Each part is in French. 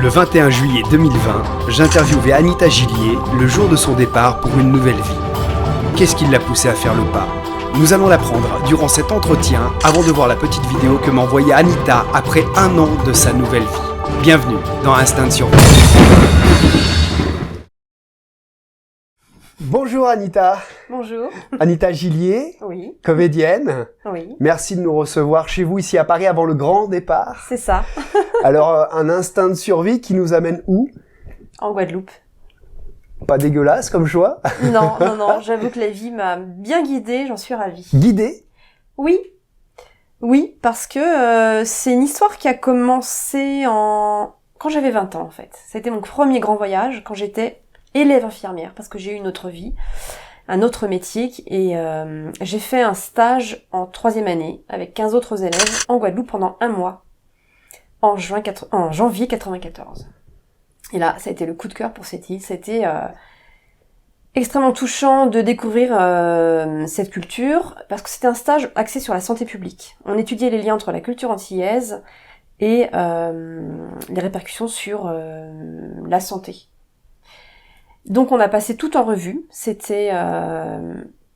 Le 21 juillet 2020, j'interviewais Anita Gillier le jour de son départ pour une nouvelle vie. Qu'est-ce qui l'a poussée à faire le pas? Nous allons l'apprendre durant cet entretien avant de voir la petite vidéo que m'envoyait Anita après 1 an de sa nouvelle vie. Bienvenue dans Instinct Survie. Bonjour Anita. Bonjour. Anita Gillier, Oui. comédienne. Oui. Merci de nous recevoir chez vous ici à Paris avant le grand départ. C'est ça. Alors, un instinct de survie qui nous amène où? En Guadeloupe. Pas dégueulasse comme choix. Non, j'avoue que la vie m'a bien guidée, j'en suis ravie. Guidée? Oui, parce que c'est une histoire qui a commencé quand j'avais 20 ans en fait. C'était mon premier grand voyage quand j'étais élève infirmière, parce que j'ai eu une autre vie, un autre métier, et j'ai fait un stage en 3e année avec 15 autres élèves en Guadeloupe pendant 1 mois, en janvier 94. Et là, ça a été le coup de cœur pour cette île. C'était extrêmement touchant de découvrir cette culture, parce que c'était un stage axé sur la santé publique. On étudiait les liens entre la culture antillaise et les répercussions sur la santé. Donc on a passé tout en revue. C'était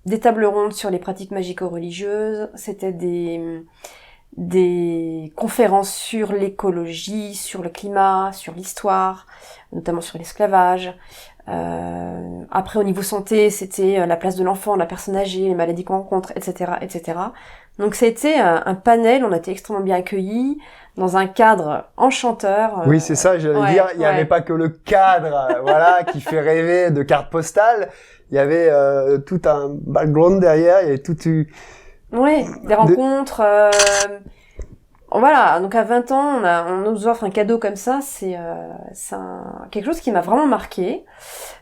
des tables rondes sur les pratiques magico-religieuses, c'était des conférences sur l'écologie, sur le climat, sur l'histoire, notamment sur l'esclavage. Après, au niveau santé, c'était la place de l'enfant, de la personne âgée, les maladies qu'on rencontre, etc., etc. Donc, c'était un panel, on a été extrêmement bien accueillis, dans un cadre enchanteur. Oui, c'est ça, j'allais dire, il n'y avait pas que le cadre, voilà, qui fait rêver de carte postale. Il y avait tout un background derrière, il y avait toute une... Oui, des rencontres. Voilà, donc à 20 ans, on nous offre un cadeau comme ça, c'est quelque chose qui m'a vraiment marqué,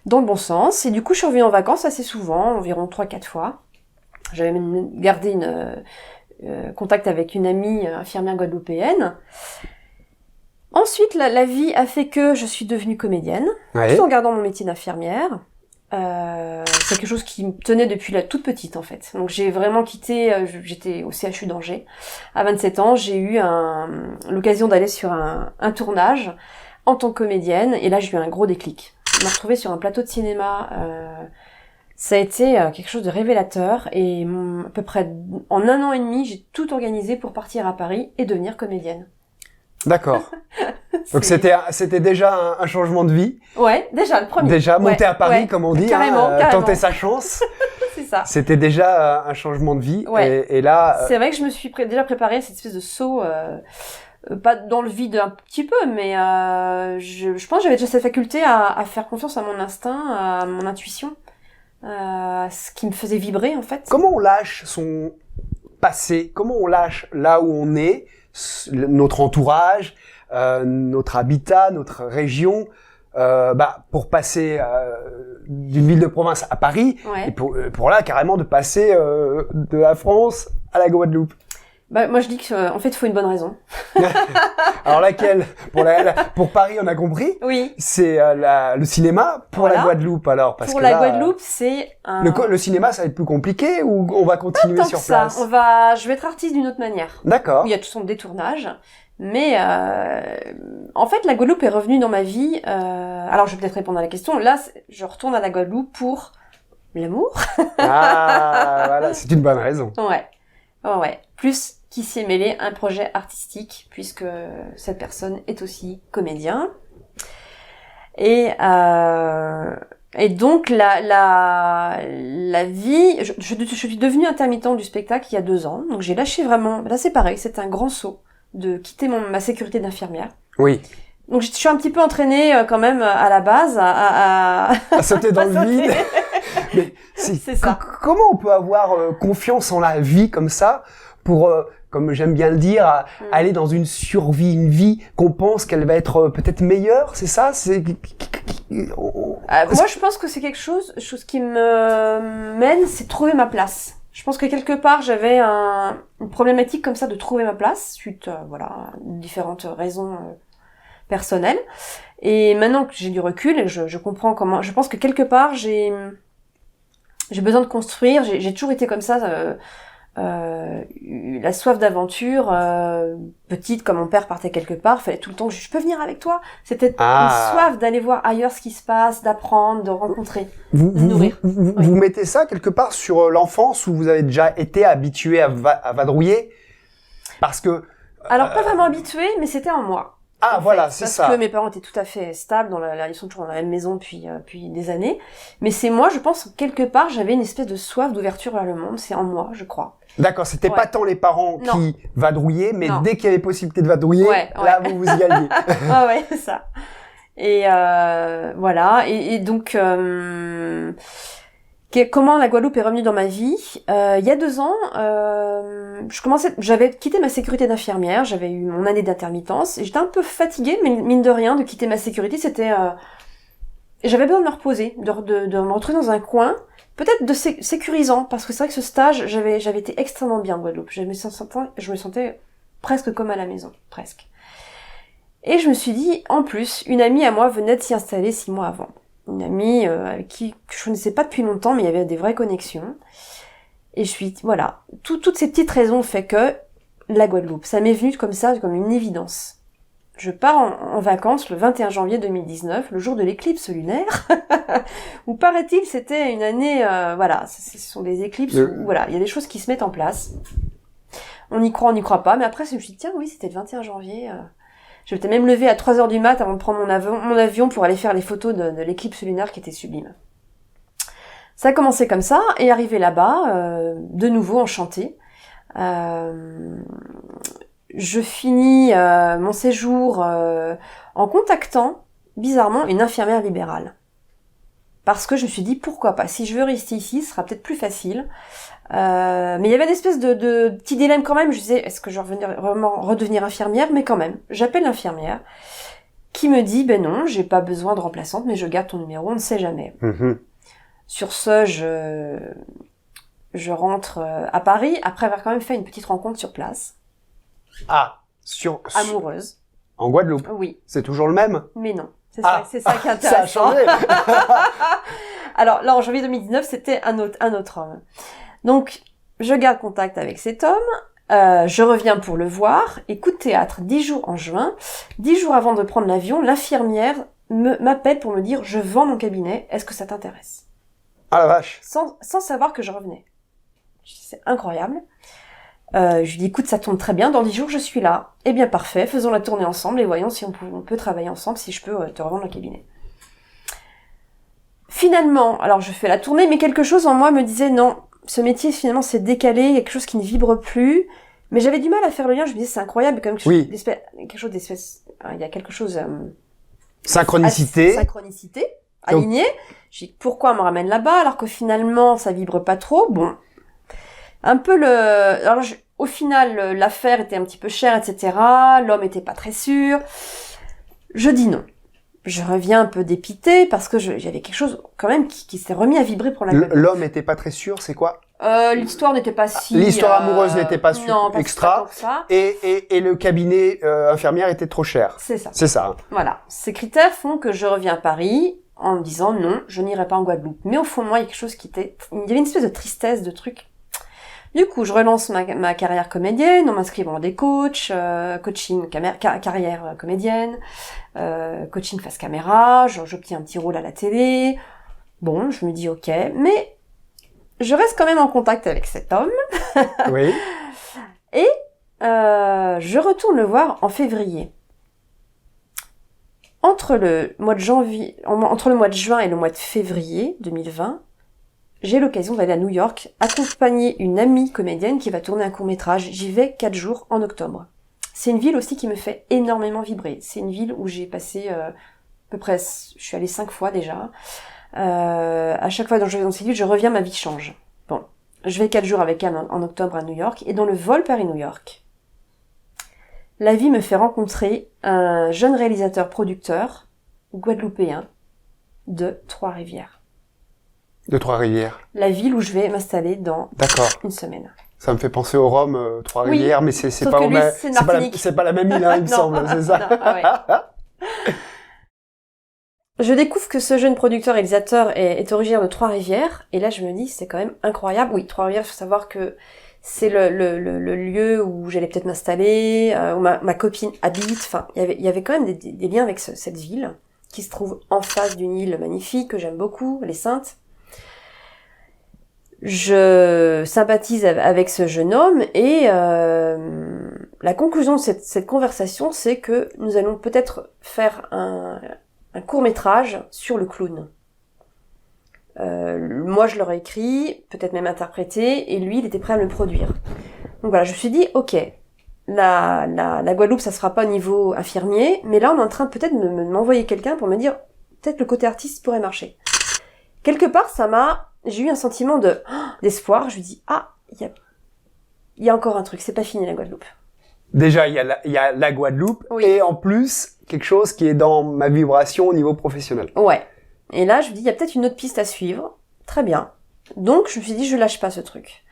dans le bon sens. Et du coup, je suis revenue en vacances assez souvent, environ 3-4 fois. J'avais même gardé contact avec une amie infirmière guadeloupéenne. Ensuite, la vie a fait que je suis devenue comédienne, tout en gardant mon métier d'infirmière. C'est quelque chose qui me tenait depuis la toute petite en fait. Donc j'ai vraiment quitté, j'étais au CHU d'Angers. À 27 ans, j'ai eu l'occasion d'aller sur un tournage en tant que comédienne, et là j'ai eu un gros déclic. Je me retrouvée sur un plateau de cinéma. Ça a été quelque chose de révélateur, et à peu près en 1 an et demi, j'ai tout organisé pour partir à Paris et devenir comédienne. D'accord. Donc c'était déjà un changement de vie. Ouais, déjà le premier. Déjà monter à Paris, comme on dit, carrément. tenter sa chance. C'est ça. C'était déjà un changement de vie. Ouais. Et là, c'est vrai que je me suis déjà préparée à cette espèce de saut, pas dans le vide un petit peu, mais je pense que j'avais déjà cette faculté à faire confiance à mon instinct, à mon intuition, ce qui me faisait vibrer en fait. Comment on lâche son passé? Comment on lâche là où on est, notre entourage, notre habitat, notre région, pour passer d'une ville de province à Paris, et pour là carrément de passer de la France à la Guadeloupe? Moi je dis que en fait il faut une bonne raison. Alors laquelle? Pour Paris on a compris. Oui. C'est le cinéma. Pour la Guadeloupe alors, parce pour que la Guadeloupe c'est le cinéma ça va être plus compliqué, ou on va continuer pas tant sur que ça. place? Je vais être artiste d'une autre manière. D'accord. Il y a tout son détournage. Mais en fait, la Guadeloupe est revenue dans ma vie. Alors, je vais peut-être répondre à la question. Là, je retourne à la Guadeloupe pour l'amour. Ah, voilà, c'est une bonne raison. Ouais. Plus qui s'y est mêlé un projet artistique, puisque cette personne est aussi comédien. Et donc, la vie... Je suis devenue intermittente du spectacle il y a 2 ans. Donc, j'ai lâché vraiment... Là, c'est pareil, c'est un grand saut de quitter ma sécurité d'infirmière. Oui. Donc je suis un petit peu entraînée quand même à la base à sauter dans le vide. Mais c'est ça. Comment on peut avoir confiance en la vie comme ça pour, comme j'aime bien le dire, aller dans une survie, une vie qu'on pense qu'elle va être peut-être meilleure, c'est ça? Moi je pense que c'est quelque chose qui me mène, c'est trouver ma place. Je pense que quelque part j'avais une problématique comme ça de trouver ma place suite à différentes raisons personnelles. Et maintenant que j'ai du recul et je comprends comment, je pense que quelque part j'ai besoin de construire. J'ai toujours été comme ça. la soif d'aventure, petite, comme mon père partait quelque part, fallait tout le temps que je peux venir avec toi. C'était une soif d'aller voir ailleurs ce qui se passe, d'apprendre, de rencontrer, de nourrir. Vous mettez ça quelque part sur l'enfance où vous avez déjà été habitué à vadrouiller? Parce que... Alors, pas vraiment habitué, mais c'était en moi. Ah, voilà, c'est ça. Parce que mes parents étaient tout à fait stables, ils sont toujours dans la même maison depuis des années. Mais c'est moi, je pense, quelque part, j'avais une espèce de soif d'ouverture vers le monde. C'est en moi, je crois. D'accord, c'était pas tant les parents qui vadrouillaient, mais dès qu'il y avait possibilité de vadrouiller, là, vous y alliez. Ah ouais, c'est ça. Et voilà. Et donc, comment la Guadeloupe est revenue dans ma vie? Il y a 2 ans, j'avais quitté ma sécurité d'infirmière, j'avais eu mon année d'intermittence, et j'étais un peu fatiguée, mais mine de rien, de quitter ma sécurité, j'avais besoin de me reposer, de me retrouver dans un coin, peut-être de sécurisant, parce que c'est vrai que ce stage, j'avais été extrêmement bien en Guadeloupe. Je me sentais presque comme à la maison, presque. Et je me suis dit, en plus, une amie à moi venait de s'y installer 6 mois avant. Une amie avec qui je ne connaissais pas depuis longtemps, mais il y avait des vraies connexions. Et voilà, toutes ces petites raisons fait que la Guadeloupe, ça m'est venu comme ça, comme une évidence. Je pars en vacances le 21 janvier 2019, le jour de l'éclipse lunaire, où paraît-il c'était une année, voilà, ce sont des éclipses où voilà, il y a des choses qui se mettent en place. On y croit, on n'y croit pas, mais après je me suis dit, tiens oui, c'était le 21 janvier. Je m'étais même levée à 3h du mat avant de prendre mon avion pour aller faire les photos de l'éclipse lunaire qui était sublime. Ça a commencé comme ça, et arrivé là-bas, de nouveau enchantée. Je finis mon séjour en contactant, bizarrement, une infirmière libérale. Parce que je me suis dit, pourquoi pas? Si je veux rester ici, ce sera peut-être plus facile. Mais il y avait une espèce de petit dilemme quand même. Je disais, est-ce que je vais vraiment redevenir infirmière? Mais quand même, j'appelle l'infirmière qui me dit, ben non, j'ai pas besoin de remplaçante, mais je garde ton numéro, on ne sait jamais. Mm-hmm. Sur ce, je rentre à Paris, après avoir quand même fait une petite rencontre sur place. Ah, amoureuse. En Guadeloupe? Oui. C'est toujours le même? Mais non. C'est ça qui est intéressant. Ça a changé. Alors là, en janvier 2019, c'était un autre homme. Donc, je garde contact avec cet homme, je reviens pour le voir, et coup de théâtre, 10 jours en juin, 10 jours avant de prendre l'avion, l'infirmière m'appelle pour me dire, je vends mon cabinet, est-ce que ça t'intéresse? Ah la vache. Sans savoir que je revenais. C'est incroyable. Je lui dis, écoute, ça tombe très bien, dans 10 jours, je suis là. Eh bien, parfait, faisons la tournée ensemble et voyons si on peut travailler ensemble, si je peux te revendre le cabinet. Finalement, alors je fais la tournée, mais quelque chose en moi me disait, non, ce métier, finalement, c'est décalé, il y a quelque chose qui ne vibre plus. Mais j'avais du mal à faire le lien, je me disais, c'est incroyable, comme quelque chose d'espèce, il y a quelque chose... synchronicité, aligné. Je dis, pourquoi on me ramène là-bas, alors que finalement, ça vibre pas trop? Bon... Un peu alors au final, l'affaire était un petit peu chère, etc. L'homme était pas très sûr. Je dis non. Je reviens un peu dépitée parce que j'avais quelque chose quand même qui s'est remis à vibrer pour la Guadeloupe. L'homme était pas très sûr, c'est quoi? L'histoire n'était pas si... L'histoire amoureuse n'était pas extra. Pas ça. Et le cabinet infirmière était trop cher. C'est ça. C'est ça. Voilà. Ces critères font que je reviens à Paris en me disant non, je n'irai pas en Guadeloupe. Mais au fond de moi, il y a quelque chose il y avait une espèce de tristesse, de truc. Du coup, je relance ma carrière comédienne en m'inscrivant à des coachs, coaching carrière comédienne, coaching face caméra, j'obtiens un petit rôle à la télé. Bon, je me dis ok, mais je reste quand même en contact avec cet homme. Oui. Et je retourne le voir en février. Entre le mois de juin et le mois de février 2020, j'ai l'occasion d'aller à New York, accompagner une amie comédienne qui va tourner un court-métrage. J'y vais 4 jours en octobre. C'est une ville aussi qui me fait énormément vibrer. C'est une ville où j'ai passé à peu près... Je suis allée 5 fois déjà. À chaque fois que je vais dans cette ville, je reviens, ma vie change. Bon, je vais 4 jours avec elle en octobre à New York. Et dans le vol Paris-New York, la vie me fait rencontrer un jeune réalisateur-producteur guadeloupéen de Trois-Rivières. De Trois-Rivières. La ville où je vais m'installer dans une semaine. Ça me fait penser au Rhum, Trois-Rivières, oui, mais c'est pas la même île, hein, il me semble, c'est ça. Non, ouais. Je découvre que ce jeune producteur-réalisateur est originaire de Trois-Rivières, et là je me dis, c'est quand même incroyable. Oui, Trois-Rivières, il faut savoir que c'est le lieu où j'allais peut-être m'installer, où ma copine habite. Enfin, il y avait quand même des liens avec cette ville qui se trouve en face d'une île magnifique que j'aime beaucoup, les Saintes. Je sympathise avec ce jeune homme et la conclusion de cette conversation, c'est que nous allons peut-être faire un court-métrage sur le clown. Moi, je l'aurais écrit, peut-être même interprété, et lui, il était prêt à me le produire. Donc voilà, je me suis dit, ok, la Guadeloupe, ça se fera pas au niveau infirmier, mais là, on est en train peut-être de m'envoyer quelqu'un pour me dire, peut-être le côté artiste pourrait marcher. Quelque part, j'ai eu un sentiment d'espoir. Je me dis, il y a encore un truc, c'est pas fini la Guadeloupe. Déjà, il y a la Guadeloupe, Oui. et en plus, quelque chose qui est dans ma vibration au niveau professionnel. Ouais. Et là, je me dis, il y a peut-être une autre piste à suivre. Très bien. Donc, je me suis dit, je lâche pas ce truc.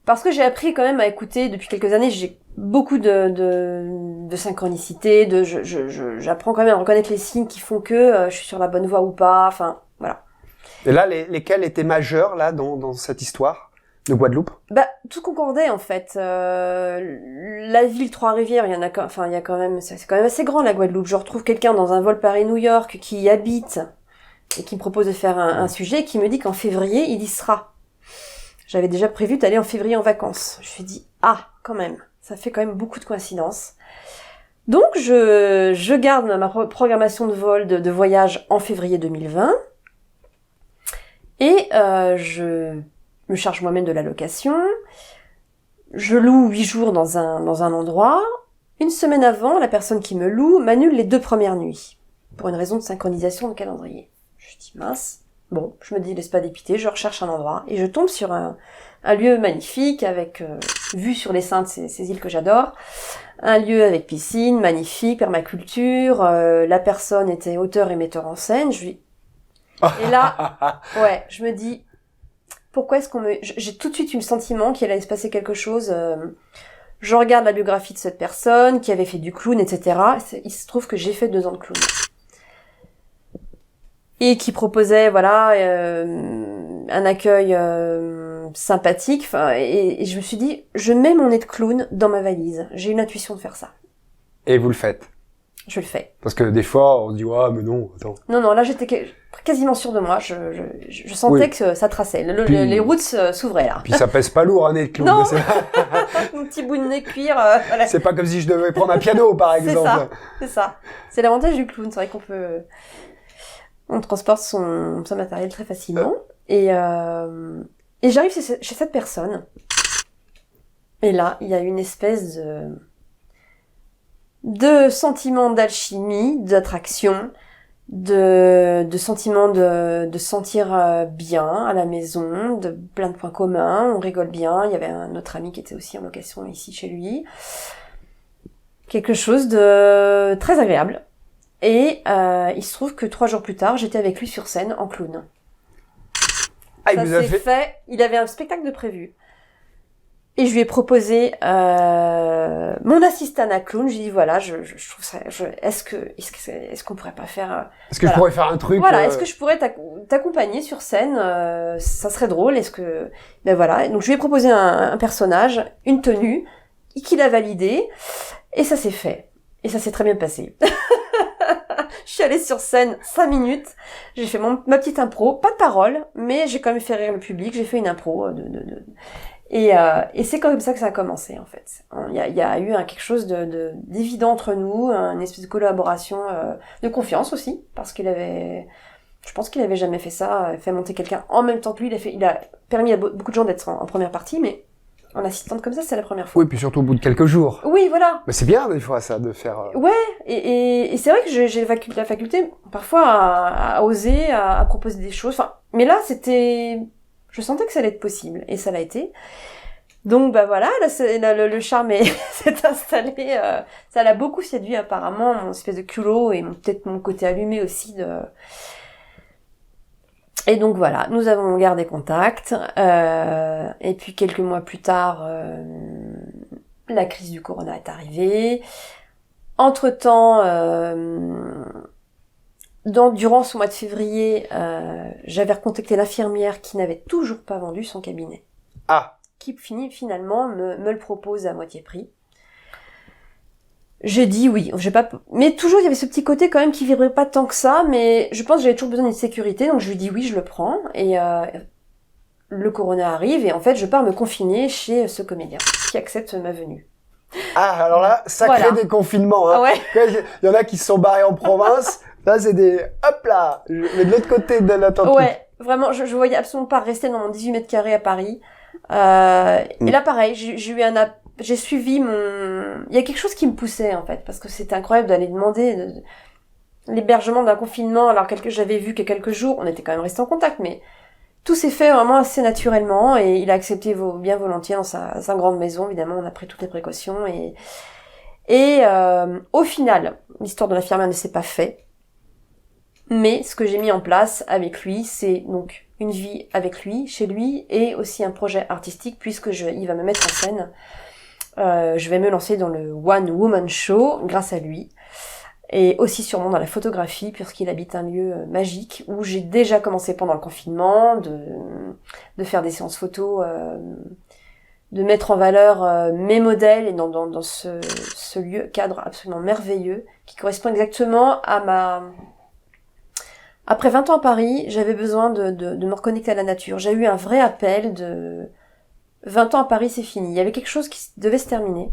Parce que j'ai appris quand même à écouter, depuis quelques années, j'ai beaucoup de synchronicité, j'apprends quand même à reconnaître les signes qui font que je suis sur la bonne voie ou pas, enfin, voilà. Et là, lesquels étaient majeurs, là, dans cette histoire de Guadeloupe? Tout concordait, en fait. La ville Trois-Rivières, il y a quand même, c'est quand même assez grand, la Guadeloupe. Je retrouve quelqu'un dans un vol Paris-New York qui y habite et qui me propose de faire un sujet, qui me dit qu'en février, il y sera. J'avais déjà prévu d'aller en février en vacances. Je me suis dit, quand même, ça fait quand même beaucoup de coïncidences. Donc, je garde ma programmation de vol, de voyage en février 2020. Et je me charge moi-même de la location. Je loue 8 jours dans un endroit. Une semaine avant, la personne qui me loue m'annule les 2 premières nuits. Pour une raison de synchronisation de calendrier. Je dis, mince. Bon, je me dis, laisse pas dépiter, je recherche un endroit. Et je tombe sur un lieu magnifique avec vue sur les Saintes, ces îles que j'adore. Un lieu avec piscine, magnifique, permaculture. La personne était auteur et metteur en scène. Et là, ouais, je me dis, pourquoi est-ce j'ai tout de suite eu le sentiment qu'il allait se passer quelque chose. Je regarde la biographie de cette personne, qui avait fait du clown, etc. Il se trouve que j'ai fait 2 ans de clown. Et qui proposait, voilà, un accueil sympathique. Et je me suis dit, je mets mon nez de clown dans ma valise. J'ai une intuition de faire ça. Et vous le faites? Je le fais. Parce que des fois, on se dit, mais non, attends. Non, là, j'étais quasiment sûre de moi. Je sentais que ça traçait. Les routes s'ouvraient, là. Puis ça pèse pas lourd, un nez de clown. Non. Mon petit bout de nez cuir, voilà. C'est pas comme si je devais prendre un piano, par exemple. C'est ça. C'est l'avantage du clown. C'est vrai on transporte son matériel très facilement. Et j'arrive chez cette personne. Et là, il y a une espèce de sentiment d'alchimie, d'attraction, de sentiment de sentir bien à la maison, de plein de points communs, on rigole bien. Il y avait un autre ami qui était aussi en location ici chez lui. Quelque chose de très agréable. Et il se trouve que 3 jours plus tard, j'étais avec lui sur scène en clown. Ça s'est fait. Il avait un spectacle de prévu. Et je lui ai proposé mon assistant à clown. Je lui ai dit, voilà, je trouve ça. Est-ce qu'on pourrait pas faire Est-ce que je pourrais faire un truc Voilà, est-ce que je pourrais t'accompagner sur scène ça serait drôle. Ben voilà. Donc je lui ai proposé un personnage, une tenue, qu'il a validé, et ça s'est fait. Et ça s'est très bien passé. Je suis allée sur scène 5 minutes, j'ai fait ma petite impro, pas de parole, mais j'ai quand même fait rire le public, j'ai fait une impro et c'est comme ça que ça a commencé en fait. Il y a eu quelque chose d'évident entre nous, une espèce de collaboration, de confiance aussi, parce je pense qu'il avait jamais fait ça, fait monter quelqu'un en même temps que lui, il a permis à beaucoup de gens d'être en première partie, mais en assistante comme ça, c'est la première fois. Oui, puis surtout au bout de quelques jours. Oui, voilà. Mais c'est bien des fois ça de faire. Ouais, et c'est vrai que j'ai la faculté parfois à oser, à proposer des choses. Enfin, mais là, je sentais que ça allait être possible, et ça l'a été. Donc bah voilà, là, le charme s'est installé. Ça l'a beaucoup séduit apparemment, mon espèce de culot et peut-être mon côté allumé aussi Et donc voilà, nous avons gardé contact. Et puis quelques mois plus tard, la crise du corona est arrivée. Entre-temps, durant ce mois de février, j'avais recontacté l'infirmière qui n'avait toujours pas vendu son cabinet. Ah. qui finalement me le propose à moitié prix. J'ai dit oui, mais toujours il y avait ce petit côté quand même qui vibrait pas tant que ça, mais je pense que j'avais toujours besoin d'une sécurité, donc je lui dis oui, je le prends, et le corona arrive, et en fait je pars me confiner chez ce comédien qui accepte ma venue. Ah, alors là, sacré déconfinement, hein. Ah ouais. Il y en a qui se sont barrés en province, là c'est des, hop là, mais de l'autre côté de l'Atlantique. Ouais, vraiment, je voyais absolument pas rester dans mon 18 mètres carrés à Paris, et là pareil, j'ai suivi il y a quelque chose qui me poussait, en fait, parce que c'était incroyable d'aller demander l'hébergement d'un confinement, alors que j'avais vu qu'il y a quelques jours, on était quand même restés en contact, mais tout s'est fait vraiment assez naturellement, et il a accepté bien volontiers dans sa grande maison, évidemment, on a pris toutes les précautions, et au final, l'histoire de l'infirmière ne s'est pas faite, mais ce que j'ai mis en place avec lui, c'est donc une vie avec lui, chez lui, et aussi un projet artistique, puisque il va me mettre en scène. Je vais me lancer dans le One Woman Show grâce à lui, et aussi sûrement dans la photographie puisqu'il habite un lieu magique où j'ai déjà commencé pendant le confinement de faire des séances photos, de mettre en valeur mes modèles, et dans ce lieu cadre absolument merveilleux qui correspond exactement à Après 20 ans à Paris, j'avais besoin de me reconnecter à la nature. J'ai eu un vrai appel de 20 ans à Paris, c'est fini. Il y avait quelque chose qui devait se terminer.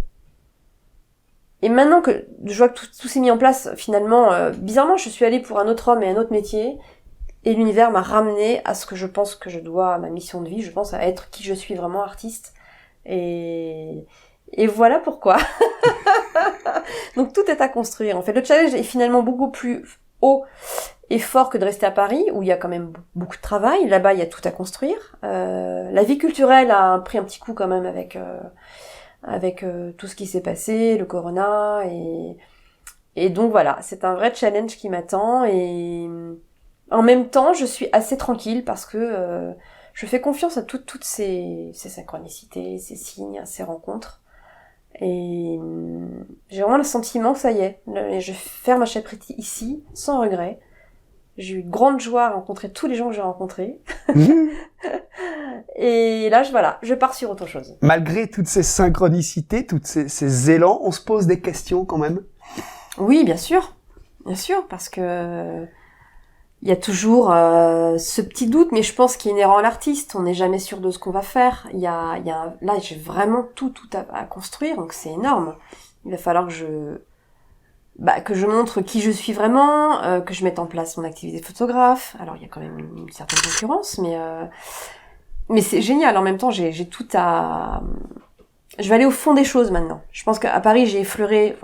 Et maintenant que je vois que tout s'est mis en place, finalement, bizarrement, je suis allée pour un autre homme et un autre métier, et l'univers m'a ramené à ce que je pense que je dois à ma mission de vie, je pense à être qui je suis vraiment, artiste. Et voilà pourquoi. Donc tout est à construire. En fait, le challenge est finalement beaucoup plus haut et fort que de rester à Paris, où il y a quand même beaucoup de travail. Là-bas, il y a tout à construire. La vie culturelle a pris un petit coup quand même avec tout ce qui s'est passé, le corona, et donc voilà, c'est un vrai challenge qui m'attend, et en même temps, je suis assez tranquille parce que je fais confiance à toutes ces synchronicités, ces signes, ces rencontres, et j'ai vraiment le sentiment que ça y est, je ferme ma chapitre ici, sans regret. J'ai eu grande joie à rencontrer tous les gens que j'ai rencontrés. Et là, je pars sur autre chose. Malgré toutes ces synchronicités, toutes ces élans, on se pose des questions quand même. Oui, bien sûr, parce que il y a toujours ce petit doute, mais je pense qu'il est inhérent à l'artiste. On n'est jamais sûr de ce qu'on va faire. Là, j'ai vraiment tout à construire, donc c'est énorme. Il va falloir que je montre qui je suis vraiment, que je mette en place mon activité de photographe. Alors, il y a quand même une certaine concurrence, mais c'est génial. En même temps, j'ai tout à... Je vais aller au fond des choses maintenant. Je pense qu'à Paris, j'ai effleuré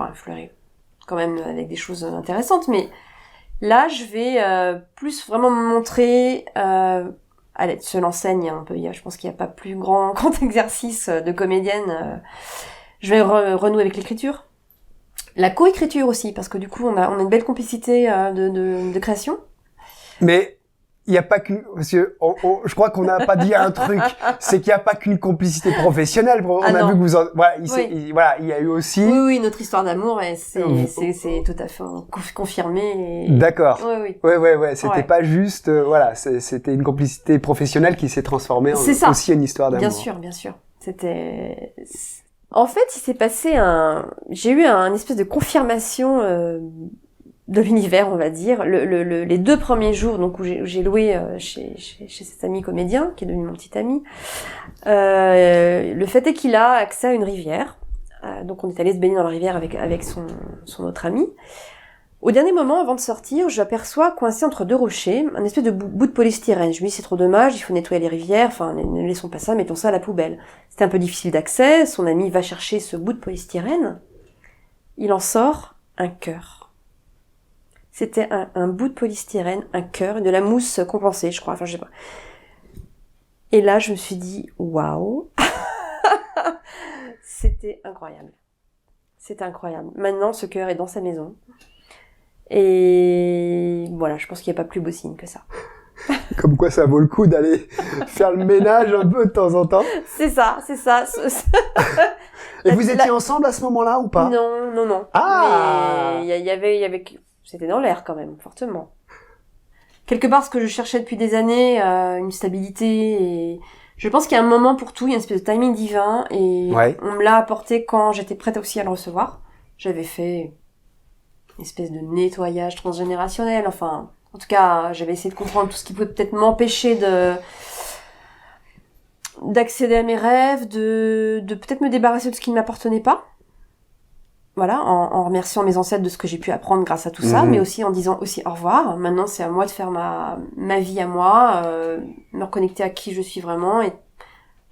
quand même avec des choses intéressantes, mais là, je vais plus vraiment me montrer à l'aide seule en scène. Je pense qu'il n'y a pas plus grand exercice de comédienne. Je vais renouer avec l'écriture. La coécriture aussi, parce que du coup, on a une belle complicité de création. Mais il n'y a pas qu'une... Parce que je crois qu'on n'a pas dit un truc, c'est qu'il n'y a pas qu'une complicité professionnelle. On a vu que vous... il y a eu aussi... Oui, notre histoire d'amour, c'est tout à fait confirmé. D'accord. Oui. Ouais. C'était pas juste... c'était une complicité professionnelle qui s'est transformée en aussi une histoire d'amour. Bien sûr. C'était... En fait, il s'est passé j'ai eu un espèce de confirmation de l'univers, on va dire. Les 2 premiers jours, donc où j'ai loué chez cet ami comédien, qui est devenu mon petit ami. Le fait est qu'il a accès à une rivière. Donc on est allé se baigner dans la rivière avec son autre ami. Au dernier moment, avant de sortir, j'aperçois coincé entre 2 rochers, un espèce de bout de polystyrène. Je me dis, c'est trop dommage, il faut nettoyer les rivières, enfin, ne laissons pas ça, mettons ça à la poubelle. C'était un peu difficile d'accès, son ami va chercher ce bout de polystyrène, il en sort un cœur. C'était un bout de polystyrène, un cœur, de la mousse compensée, je crois, enfin, je sais pas. Et là, je me suis dit, waouh! C'était incroyable. Maintenant, ce cœur est dans sa maison. Et voilà, je pense qu'il n'y a pas plus beau signe que ça. Comme quoi ça vaut le coup d'aller faire le ménage un peu de temps en temps. C'est ça. Et vous étiez ensemble à ce moment-là ou pas? Non. Ah! Mais il y avait, c'était dans l'air quand même, fortement. Quelque part, ce que je cherchais depuis des années, une stabilité, et Je pense qu'il y a un moment pour tout, il y a une espèce de timing divin, et Ouais. on me l'a apporté quand j'étais prête aussi à le recevoir. J'avais fait une espèce de nettoyage transgénérationnel, enfin, en tout cas, j'avais essayé de comprendre tout ce qui pouvait peut-être m'empêcher d'accéder à mes rêves, de peut-être me débarrasser de ce qui ne m'appartenait pas. Voilà, en remerciant mes ancêtres de ce que j'ai pu apprendre grâce à tout ça, mais aussi en disant aussi au revoir. Maintenant, c'est à moi de faire ma vie à moi, me reconnecter à qui je suis vraiment, et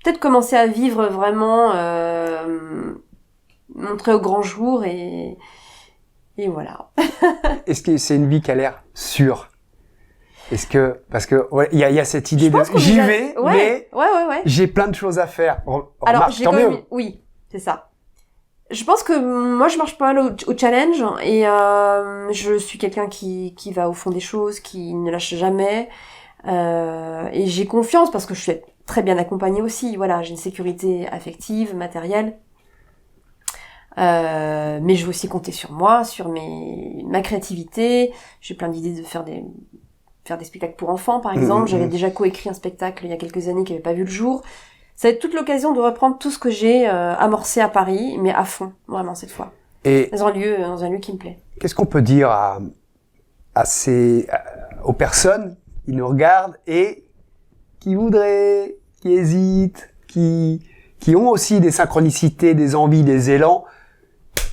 peut-être commencer à vivre vraiment, montrer au grand jour, et voilà. Est-ce que c'est une vie qui a l'air sûre? Est-ce que, parce que, il y a cette idée Je pense de, qu'on j'y déjà- vais, ouais, mais ouais. j'ai plein de choses à faire. Alors, Remarque, j'ai tant quand mieux. même, oui, c'est ça. Je pense que moi, je marche pas mal au challenge, et je suis quelqu'un qui va au fond des choses, qui ne lâche jamais, et j'ai confiance parce que je suis très bien accompagnée aussi. Voilà, j'ai une sécurité affective, matérielle, mais je veux aussi compter sur moi, sur ma créativité. J'ai plein d'idées de faire des spectacles pour enfants, par exemple. J'avais déjà coécrit un spectacle il y a quelques années qui n'avait pas vu le jour. Ça va être toute l'occasion de reprendre tout ce que j'ai amorcé à Paris, mais à fond, vraiment, cette fois. Et Dans un lieu qui me plaît. qu'est-ce qu'on peut dire aux personnes qui nous regardent et qui voudraient, qui hésitent, qui ont aussi des synchronicités, des envies, des élans?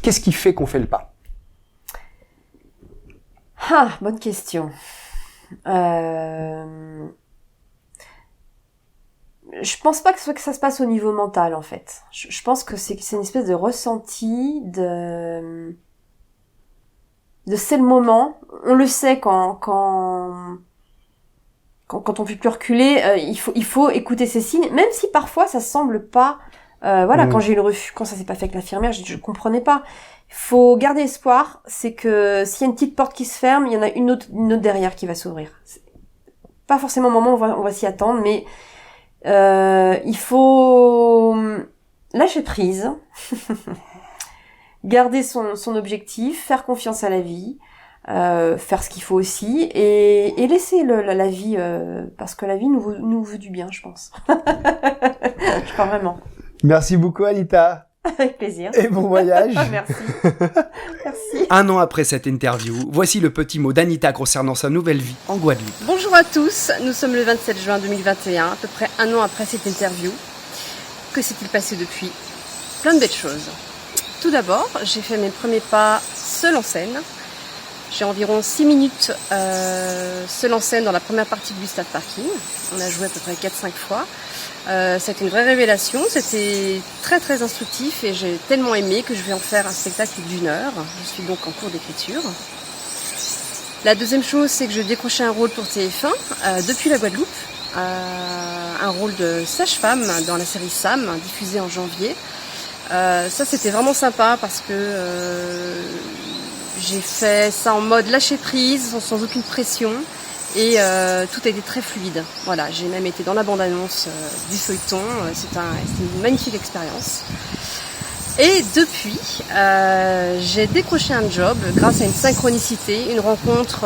Qu'est-ce qui fait qu'on fait le pas? Ah, bonne question. Je pense pas que ça se passe au niveau mental, en fait. Je pense que c'est une espèce de ressenti de c'est le moment. On le sait quand on peut plus reculer, il faut écouter ces signes, même si parfois ça semble pas, quand j'ai eu le refus, quand ça s'est pas fait avec l'infirmière, je comprenais pas. Il faut garder espoir, c'est que s'il y a une petite porte qui se ferme, il y en a une autre derrière qui va s'ouvrir. C'est pas forcément au moment où on va s'y attendre, mais il faut lâcher prise, garder son objectif, faire confiance à la vie, faire ce qu'il faut aussi, et laisser la vie, parce que la vie nous veut du bien, je pense. Je crois vraiment. Merci beaucoup, Anita. Avec plaisir. Et bon voyage. Merci. Merci. Un an après cette interview, voici le petit mot d'Anita concernant sa nouvelle vie en Guadeloupe. Bonjour à tous, nous sommes le 27 juin 2021, à peu près un an après cette interview. Que s'est-il passé depuis? Plein de belles choses. Tout d'abord, j'ai fait mes premiers pas seule en scène. J'ai environ 6 minutes seule en scène dans la première partie du Gustave Parking. On a joué à peu près 4-5 fois. C'était une vraie révélation, c'était très très instructif et j'ai tellement aimé que je vais en faire un spectacle d'1 heure. Je suis donc en cours d'écriture. La deuxième chose, c'est que je décrochais un rôle pour TF1 depuis la Guadeloupe. Un rôle de sage-femme dans la série Sam, diffusée en janvier. Ça c'était vraiment sympa parce que j'ai fait ça en mode lâcher prise, sans aucune pression. Et tout a été très fluide. Voilà, j'ai même été dans la bande-annonce du feuilleton. C'était une magnifique expérience. Et depuis, j'ai décroché un job grâce à une synchronicité, une rencontre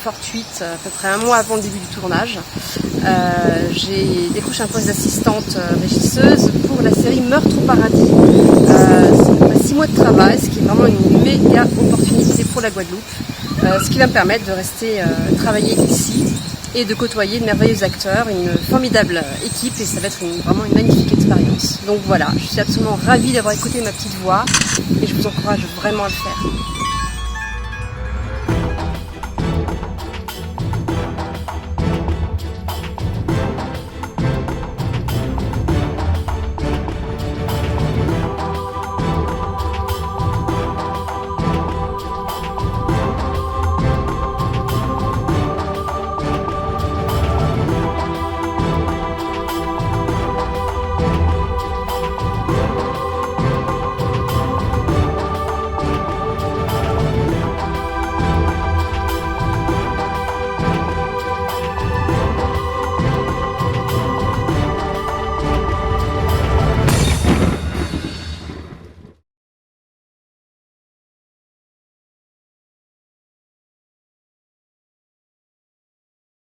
fortuite, à peu près un mois avant le début du tournage. J'ai décroché un poste d'assistante régisseuse pour la série Meurtre au paradis. C'est 6 mois de travail, ce qui est vraiment une méga opportunité pour la Guadeloupe. Ce qui va me permettre de rester travailler ici et de côtoyer de merveilleux acteurs, une formidable équipe, et ça va être vraiment une magnifique expérience. Donc voilà, je suis absolument ravie d'avoir écouté ma petite voix et je vous encourage vraiment à le faire.